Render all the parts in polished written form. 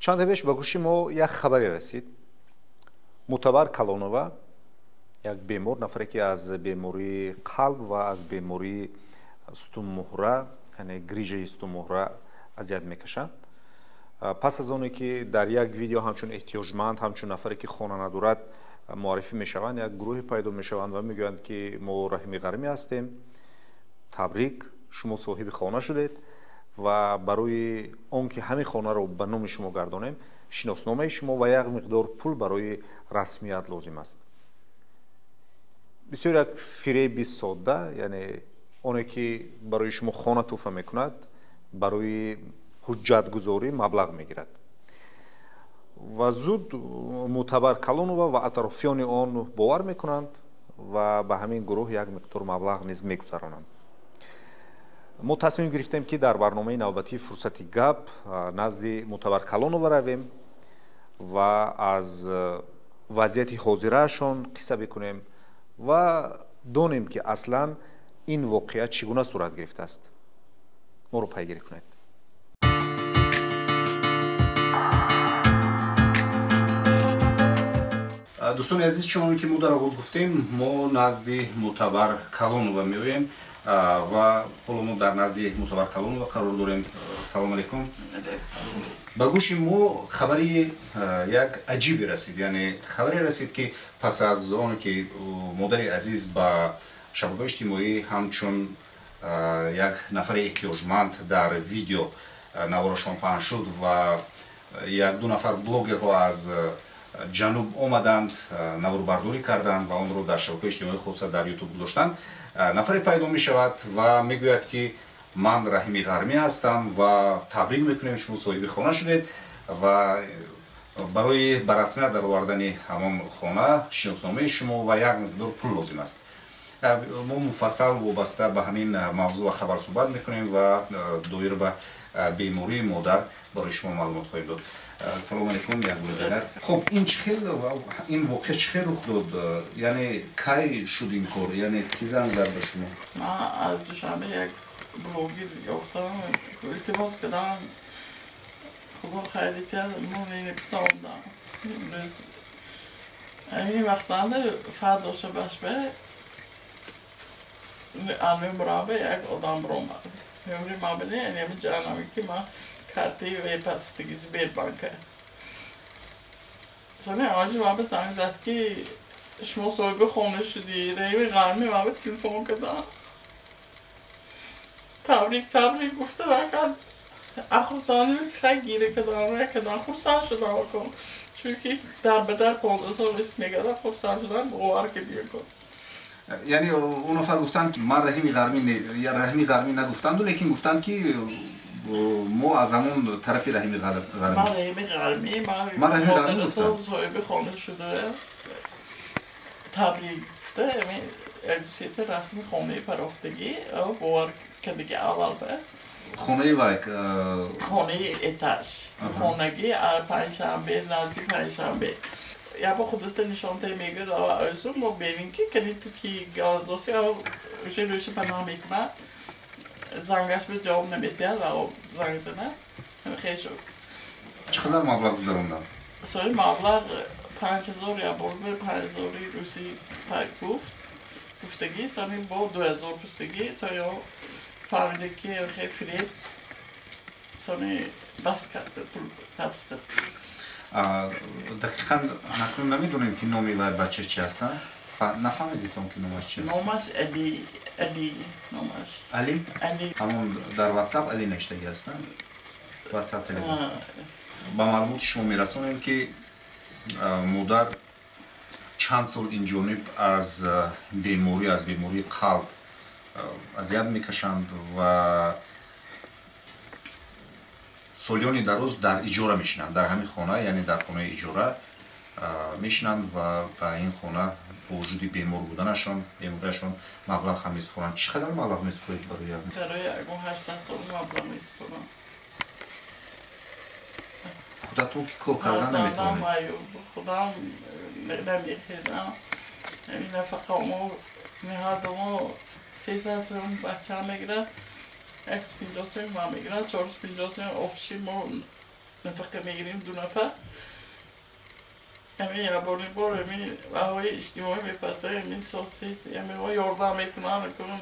чанде пеш ба гӯши мо як хабаре расид. Мутабар Калонова, як бемор, нафаре ки аз бемории қалб ва аз бемории стуммуҳра, яъне грижаи стуммуҳра азият мекашанд. пас аз оне ки дар як видео ҳамчун эҳтиёҷманд, ҳамчун нафаре ки хона надорад муаррифӣ мешаванд, як гурӯҳе пайдо мешаванд ва мегӯянд ки мо Раҳими Ғармӣ ҳастем, табрик, шумо соҳиби хона шудед ва барои он ки ҳамин хонаро ба номи шумо гардонем, шиносномаи шумо ва як миқдор пул барои расмият лозим аст. бисёр як фиреби содда, яъне оне ки барои шумо хона тӯҳфа мекунад, барои ҳуҷҷатгузорӣ маблағ мегирад. ва зуд Мутабар Калонова ва атрофиёни он бовар мекунанд ва ба ҳамин гурӯҳ як миқдор маблағ низ мегузаронанд. мо тасмим гирифтем ки дар барномаи навбатии фурсати гап назди Мутабар Калонова равем ва аз вазъияти ҳозираашон қисса бикунем ва донем ки аслан ин воқеа чӣ гуна сурат гирифтааст. моро пайгирӣ кунед. дӯстони азиз, чунон ки мо дар оғоз гуфтем, мо назди Мутабар Калонова меоем ва ҳоло мо дар назди Мутабар Калонова қарор дорем. Салом алейкум. ба гӯши мо хабари як аҷибе расид, яъне хабаре расид ки пас аз оне ки модари азиз ба шабакаҳои иҷтимоӣ ҳамчун як нафари эҳтиёҷманд дар видео наворашон паҳн шуд ва як-ду нафар блогерҳо аз ҷануб омаданд, наворбардорӣ карданд ва онро дар шабакаҳои иҷтимоӣ хоса дар ютуб гузоштанд. Нафаре пайдо мешавад ва мегӯяд ки ман Раҳими Ғармӣ ҳастам ва табрик мекунем, шумо соҳиби хона шудед ва барои ба расмият даровардани ҳамон хона шиносномаи шумо ва як миқдор пул лозим аст. мо муфассал вобаста ба ҳамин мавзӯъ ва хабар суҳбат мекунем ва доир ба бемории модар барои шумо маълумот хоҳем дод. Салом алейкум, як буродер. Хуб, ин воқеа чӣ хел рух дод? Яъне кай шуд ин кор? Яъне ки занг зад ба шумо? Ман аз душанбе як блогер ёфтам, илтимос кардам, худо хайрит кард, нефтондам. Имрӯз ҳамин вақтанда фардоша башбе номерабе як одам биромад. Номери мабини, яъне ҳамин ҷаҳаннаме ки ман карти вепатифтаги Сбербанка. Сони аҷи мабе занг зад ки шумо соҳиби хона шудӣ, Раҳими Ғармӣ мабе телефон кардам. Табрик гуфта вақт ахрусанӣ ки хай гира кардам, хурсанд шудам вакон. Чунки дарбадар 15 сол риск мекардам, хурсанд шудам, бовар кардӣ вакон. яъне он нафар гуфтанд ки ман Раҳими Ғармӣ нагуфтанду, лекин гуфтанд ки мо аз ҳамон тарафи Раҳими Ғармӣ. Ман Раҳими Ғармӣ, ман модератор соҳиби хона шуда, табрик гуфта, элчити расми хонаи парофтагӣ бовар кардагӣ аввал ба хонаи вай хонаи этаж, хонагӣ панҷшанбе, назди панҷшанбе. Я ба худата нишонтае мегӯяд озу мо бинем ки кани ту ки газоси уже рӯша паноҳ мекунад. Зангаш به جواب نمیدهد و زنگ زنه خیلی شد. چقدر مبلغ گذروندن؟ سوی مبلغ 5000 یا بولبه 5000 روسی پای گفتگی سانی با 2000 پستگی سانی فهمیده که خیلی فرید سانی بس کرد پول کتفته. دقیقا نکنم نمیدونیم که نامی و بچه چی هستن؟ نفهمیدیتون که نامش چی هست؟ نامش علی نامش علی؟ علی همون در واتساپ علی نشتگی هستن؟ واتساپ تلفن با معلومات شما میرسونیم که مادر چند سال این جانب از بیماری قلب اذیت میکشند و سالیانی دراز در اجاره میشنند، در همین خانه، یعنی در خانه اجاره میشنند و با این خانه با وجود بیمار بودنشان مبلغ هم میسپرند. چقدر مبلغ میسپرید برای اگه 800 تا مبلغ میسپرند. خودتون که کار کردن نمیتونید؟ خودم نمیخیزم. این نفقه ما نهاد ما 300 سوم بچه هم میگیرد، 150 سوم ما میگیرد، 450 سوم آبشی ما نفقه میگیریم 2 نفر همین یابانی بار همین وهای اجتماعی میپته همین سوسیسی همین وهای یاردم میکنن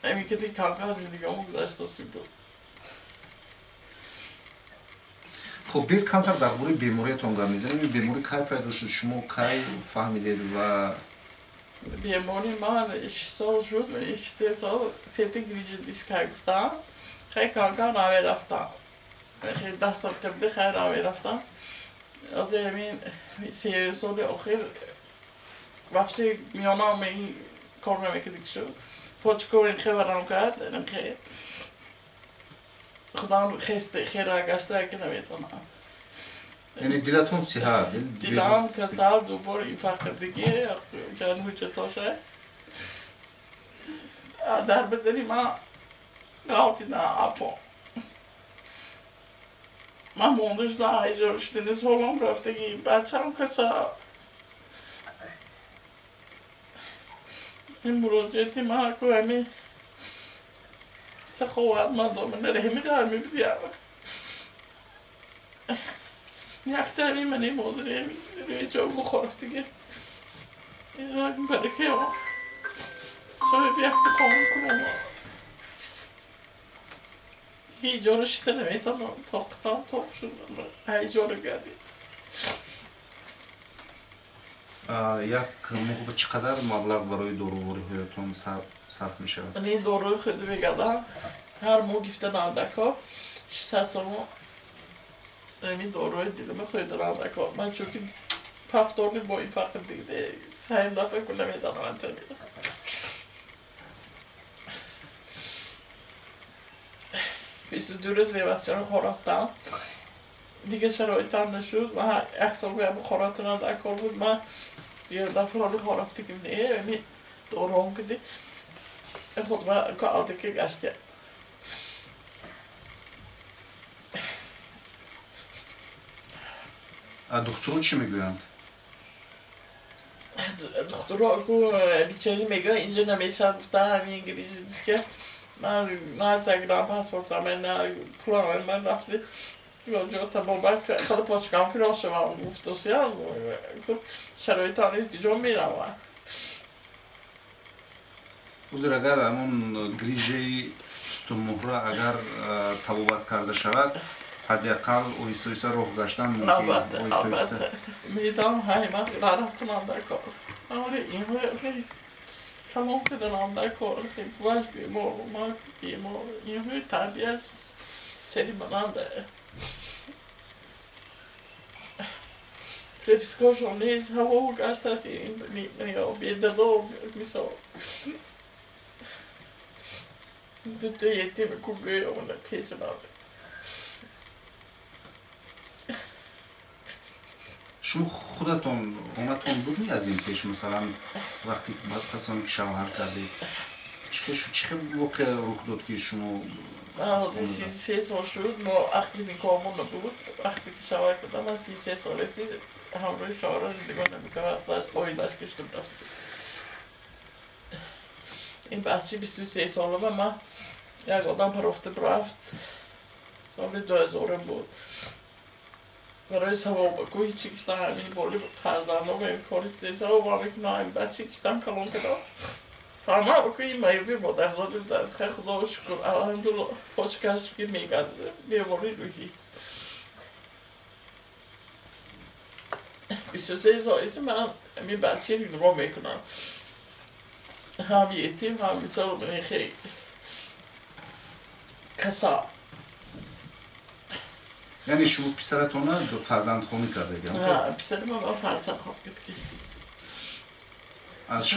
همین که دیگه کانکا زندگی همون گذشته بود. خب بیت کمتر درباره بیماریتون گپ میزنیم. بیماری کی پیدا شد؟ شما کی فهمیدید و بیماری من 2 سال شد. من 2 سال سیتی گریجی دیسکای گفتم. خیلی کانکا ناوی رفتم. خیلی دستم کرده خیلی ناوی رفتم. از همین 3 سال آخر واپسی میانم می کار نمیکردی شد. پوچکو این خبرم کرد. این خیلی خودم خیلی راگشته که نمیتونم. یعنی دیلتون صحت؟ دیلم کسال دوباره این فقط دیگه چند حجتاشه. در بدنی من قاطی نه اپا. من موندش نه ایجارشتنی سالم رفتگی بچه‌م کسال. این مراجعتی من که همی سخوات من دومنه رهمی قرار میبدیم. یکتایی منی مادری روی جا بخورد دیگه. این برکه ها. صاحب یکت کامل کنم. دیگه ایجارش چیزه نمیتونم طاقتم طاق شدم. ایجار گردی. یک موقع چقدر مبلغ برای داروواری هایتون صرف میشه؟ این داروی خود بگردم هر ماه گفته نندکا 600 سوم این داروی دیدم خود نندکا من چونکه 7 با این فرق دیگه سعیم دفعه کنم میدانم انت میرم 22 روز لیوستیان خور رفتم دیگه شرایطم نشد و اکسال باید بخورات نندکا بود من دیگه دفعه حالی خور رفتی که نه دارو هم کدی خود من که آلده که گشتیم دکترها چی میگویند؟ دکترها که بیچاری میگه اینجا نمیشد گفتن همین انگلیسی دیست که من نه سگرام پاسپورتم نه پولم من رفته یا جا تبابت خود پاچکم که راست شما گفت دوستیم شرایط ها نیست که جا میرم حضور اگر همون گریژه ستمهره اگر تبابت کرده شود حداقل اویسته اویسته راه گشتن ممکن البته میدم های من رفتنم در کار ولی این خیلی کلام کردنم در کار خیلی بوش بیمار من بیمار این تربیت سری مننده پریپسکاشون نیست هوا گشت هست این بیدردار میسا دوتا یتیم کوگوی اونه پیش نده شما خودتون اومدتون بودی از این پیش مثلا وقتی کسانی که شوهر کردید چه موقع رخ داد که شما من 33 سال شد ما عقلی میکامون نبود وقتی که شوهر کردم من 33 سال رسید همراه شوهر زندگی نمیکنم آیندهش کشتم رفت این بچه 23 ساله من یک آدم پرافته برفت سال 2000 بود برای ثواب کو هیچی گفتم همین بالی فرزندام این کاری 3 سال با میکنم این بچه گفتم کلام کردم فهمم بکن این میوی مادرزادی بود از خیلی خدا و شکر الحمدلله پاچکش که میگرده بیماری روحی 23 سالیست من این بچه رو نما میکنم هم یتیم هم مثال من خیلی کسا یعنی شما پسرتون فرزند خونی کرده گم؟ نه پسر من با فرزند خونی کرده از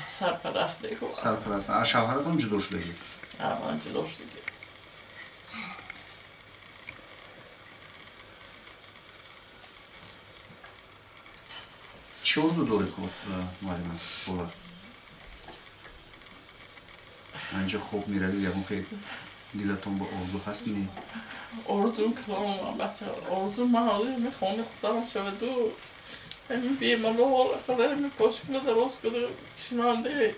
سرپرست دیگه سرپرست از شوهرتون جدا شدگی؟ من جدا شدگی چه آرزو دارید خود معلم بولا؟ اینجا خوب میروید یا خیلی دیلتون با آرزو هست نی؟ آرزو کلام من بچه آرزو من حالی همه خانه خودم چه دو همین بیمالو حال اختاره همین پاشکنه درست کده شنانده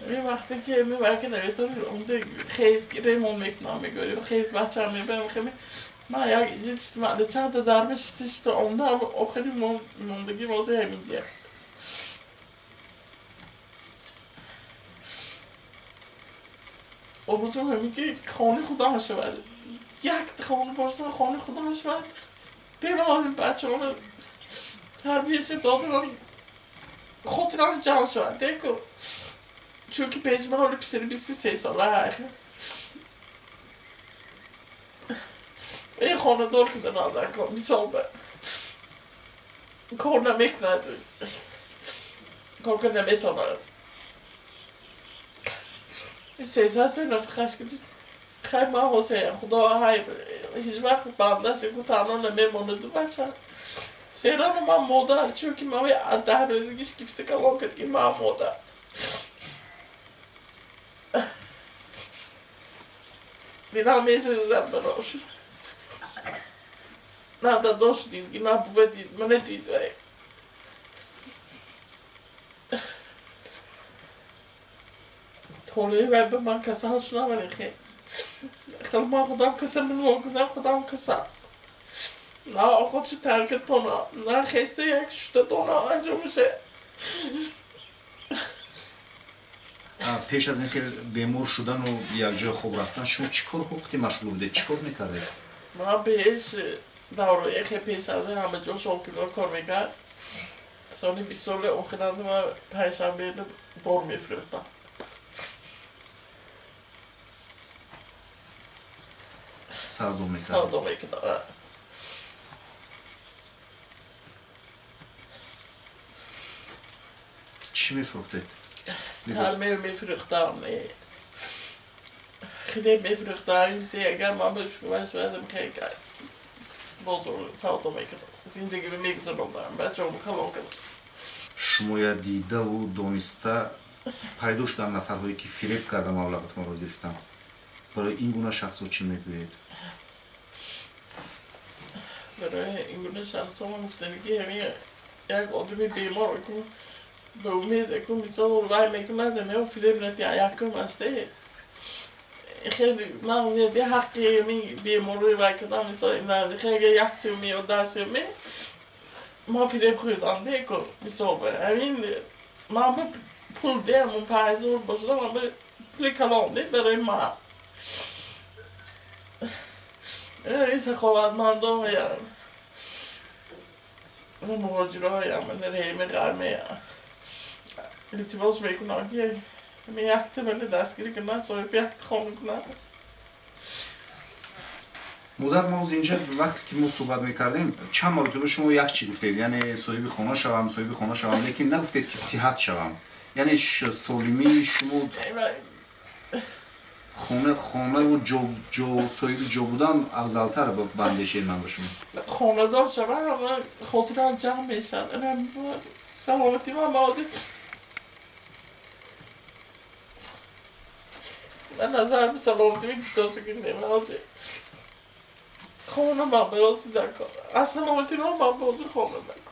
همین وقتی که همین برکه نویتاری اونده خیز گیره من میکنم میگوری و خیز بچه هم میبرم خیلی من یک اینجا چند تا درمه شیستش تا اونده هم آخری موندگی موضوع همینجا آبوزم همیگه خانه خودم شود یک خانه باشم خانه خودم شود بینم این بچه ها تربیهش داده من خاطرم جمع شود دیگه چون که پیش من حالی پسری 23 ساله این خانه دار که در نادر کن مثال به کار نمیکند کار که نمیتونه این 13 ساله نفخش که خیلی من حسین خدا های هیچ وقت بنده شد که تنها نمیمونه دو بچه سیران من مادر چون که من 10 روزگیش گفته کلام کرد که من مادر دیدم میشه زد براش نه داداش دید که نه بوه دید من دید ولی طوله و به من کسا هاش نمانی خیلی خیلی من خودم کسا من واقعا خودم کسا نه آقا چه ترکت پانا نه خیسته یک شده دونا انجام میشه پیش از اینکه بیمار شدن و یک جای خوب رفتن شما چیکار وقتی مشغول بودید چیکار میکردید؟ من بهش دوره خیلی پیش از همه جا شاکران کار میکرد سالی 20 سال آخرند من پنجشنبه بار میفروختم سردو میکرد؟ سردو میکرد چی میفروختید؟ ترمه میفروختم خیلی میفروختم این اگر من بهش کمش بدم خیلی بزرگ سردو میکرد زندگی رو میگذارم دارم بچه هم کلام کردم شما یا دیده و دانسته پیدا شدن نفرهایی که فریب کرده مبلغتون رو گرفتن برای این گونه شخص ها چی میگوید؟ برای این گونه شخص ها من گفتم که همین یک آدمی بیمار کن به امید که مثال وای میکند همه فیلم نتی یکم هسته خیلی من زیادی حقی همی بیماری وای کردم مثال این خیلی یک سومی و 10 سومی ما فیلم خودم دیگه مثال به همین من به پول دیم و 5000 باشدم من به پول کلام دیم برای من این سخاوتمند ها هیم مهاجره هیم من رحیم قرمه التباس میکنم که همه یک تبله دستگیری کنن صاحب یک خانه کنن مادر ما از اینجا وقتی که ما صحبت میکردیم چند مرتبه شما یک چی گفتید یعنی صاحب خانه شوم لیکن نگفتید که صحت شوم یعنی سالمی شما خانه و صاحب جا بودن افضلتر با بندشه من به شما خانه دار شوم همه خاطران جمع میشن سلامتی من بازی من نظر به سلامتی میگفتاسه که نمازه خانه من بازی دکن از سلامتی من بازی خانه دکن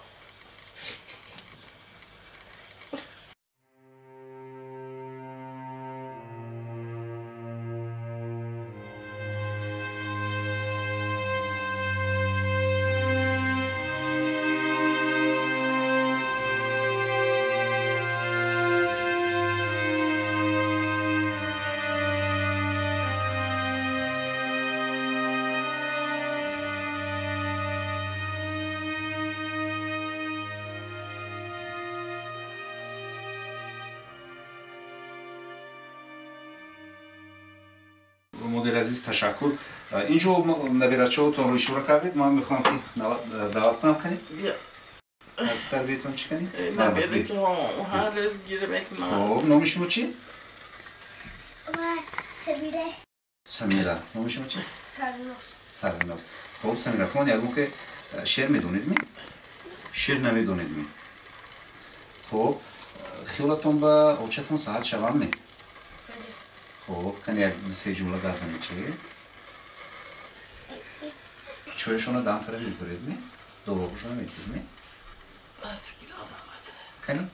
مدیر عزیز تشکر اینجا نبیرچه هاتون رو اشاره کردید من میخوام که دعوت کنم کنید بیا از تربیتون چی کنید؟ نبیرچه ها هر روز گیره میکنم خب نام شما چی؟ سمیره. نام شما چی؟ سرناز. خب سمیره خب یادم که شعر میدونید می؟ شعر نمیدونید می؟ خب خیالتون با اوچتون ساعت شبم می؟ خب کنی یک 2-3 جمله بزنید چی؟ چویشون رو دم فرم میکنید می؟ دوبارشون میکنید می؟ دستی که لازم است کنی؟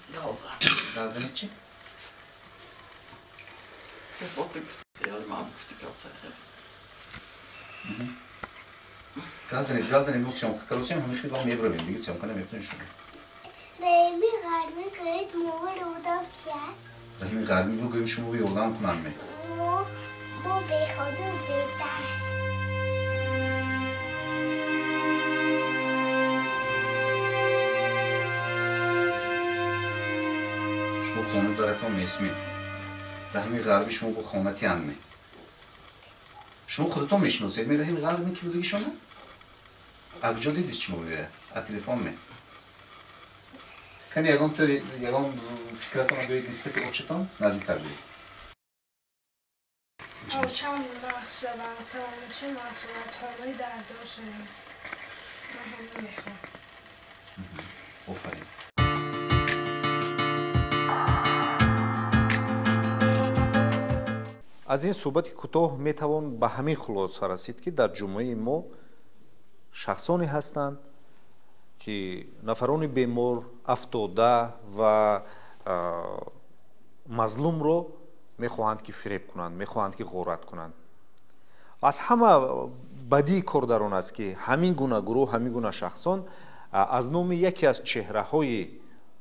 لازم چی؟ به بطه گفتی حالی من گفتی که газани ну съемка карусим همین خیلی با میبریم دیگه съемка نمیتونیم شد رحیمی غربی کنید موقع رو بودم کرد رحیم غربی بگویم شما به یردم کنن می ما به خودم بهتر شما خونه دارتون میسمی رحیم غربی شما با خونه تیان می شما خودتون میشناسید می رحیم غربی کی بودی شما کجا دیدید شما به تلفن می کنی یگان فکرتون رو بگید نسبت اوچتون نزدیکتر بگید اوچم نقش روانسان چه مسئولیت هایی در داشته من همه میخوام آفرین از این صحبت کوتاه میتوان به همین خلاصه رسید که در جامعه ما شخصانی هستند که نفران بیمار افتاده و مظلوم رو میخواهند که فریب کنند میخواهند که غارت کنند از همه بدی کار در آن است که همین گونه گروه همین گونه شخصان از نام یکی از چهره های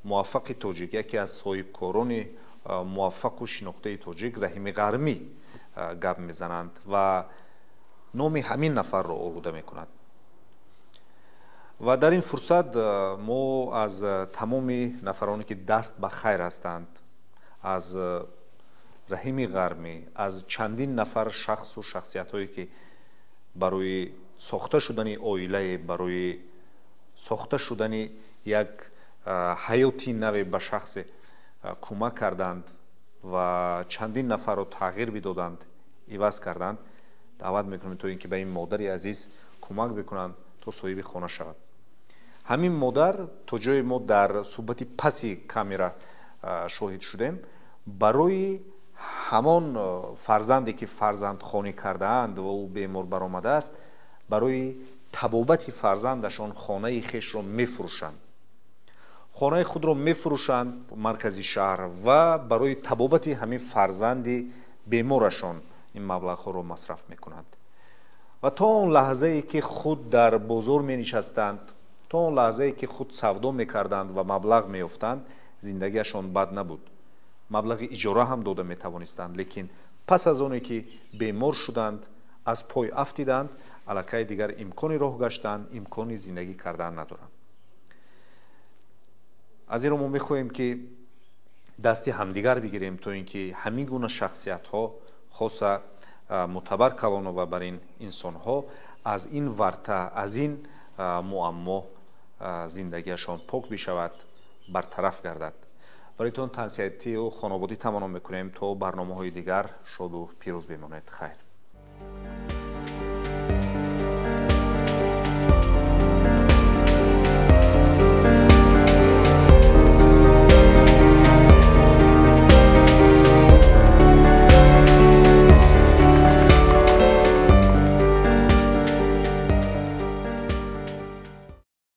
موفق تاجیک یکی از صاحبکاران موفق و شناخته تاجیک رحیم غرمی گپ میزنند و نام همین نفر را آلوده میکنند و در این فرصت ما از تمام نفرانی که دست به خیر هستند از رحیم غرمی از چندین نفر شخص و شخصیت هایی که برای ساخته شدن عائله برای ساخته شدن یک حیاتی نو به شخص کمک کردند و چندین نفر را تغییر بدادند عوض کردند دعوت میکنیم تا اینکه به این مادر عزیز کمک بکنند تا صاحب خانه شود همین مادر تا جای ما در صحبت پسی کامera شاهد شدیم برای همان فرزندی که فرزند خانه کرده اند و او بیمار برآمده است برای طبابت فرزندشان خانه خیش را میفروشند خانه خود را میفروشند مرکزی شهر و برای طبابت همین فرزند بیمارشان این مبلغ را مصرف میکنند و تا اون لحظه ای که خود در بازار می نشستند تا اون لحظه ای که خود سودا میکردند و مبلغ میافتند زندگیشان بد نبود مبلغ اجاره هم داده میتوانستند لیکن پس از آنی که بیمار شدند از پای افتیدند الکی دیگر امکانی راه گشتند امکانی زندگی کردن ندارند از این رو ما میخواهیم که دستی همدیگر بگیریم تا اینکه همین گونه شخصیت ها خاصه معتبر کلانو و بر این انسان ها از این ورطه از این معما زندگیشان پاک بشود برطرف گردد برایتون تنصیحاتی و خانوادگی تمام میکنیم تا برنامه های دیگر شاد و پیروز بمانید خیر